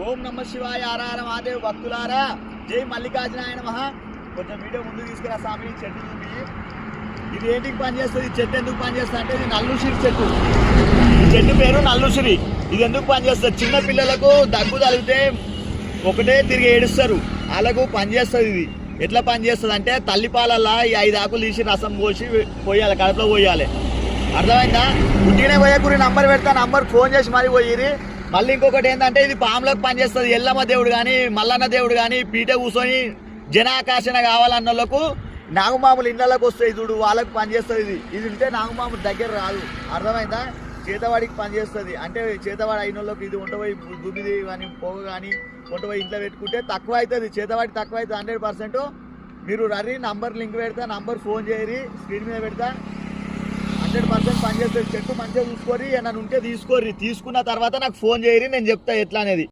ఓం నమ శివాయ ఆరార మహాదేవ్ భక్తులారా జై మల్లికార్జునాయ నమః. కొంచెం వీడియో ముందు తీసుకురా స్వామి. చెట్టు చూపి ఇది ఏంటికి పనిచేస్తుంది, చెట్టు ఎందుకు పనిచేస్తుంది అంటే ఇది నల్లుసిరి చెట్టు. ఈ చెట్టు పేరు నల్లుసిరి. ఇది ఎందుకు పనిచేస్తుంది, చిన్న పిల్లలకు దగ్గు తగిలితే ఒకటే తిరిగి ఏడుస్తారు, వాళ్ళకు పనిచేస్తుంది. ఇది ఎట్లా పనిచేస్తుంది అంటే తల్లిపాలల్లా ఈ 5 ఆకులు తీసి రసం పోసి పోయాలి, కడుపులో పోయాలి. అర్థమైందా? పుట్టినే పోయకూరి నంబర్ పెడతా, నంబర్ ఫోన్ చేసి మరి పోయిరి. మళ్ళీ ఇంకొకటి ఏంటంటే ఇది పాములకు పనిచేస్తుంది. ఎల్లమ్మ దేవుడు కానీ మల్లన్న దేవుడు కానీ పీట కూర్చొని జనాకర్షణ కావాలన్న వాళ్ళకు నాగుమాములు ఇళ్ళకి వస్తాయి చూడు, వాళ్ళకు పనిచేస్తుంది. ఇది ఉంటే నాగుమాములు దగ్గర రాదు. అర్థమైందా? చేతవాడికి పనిచేస్తుంది. అంటే చేతవాడి అయిన వాళ్ళకి ఇది ఉండబోయి దుమ్మిది కానీ పొగ కానీ ఉండబోయి ఇంట్లో పెట్టుకుంటే తక్కువ అవుతుంది, చేతవాడి తక్కువ అవుతుంది 100%. మీరు రర్రీ నంబర్ లింక్ పెడతా, నంబర్ ఫోన్ చేయరి, స్క్రీన్ మీద పెడతా. 100% పనిచేస్తుంది. చెట్టు మంచిగా చూసుకోరి, ఏమన్నా ఉంటే తీసుకోర్రి. తీసుకున్న తర్వాత నాకు ఫోన్ చేయరి, నేను చెప్తా ఎట్లా అనేది.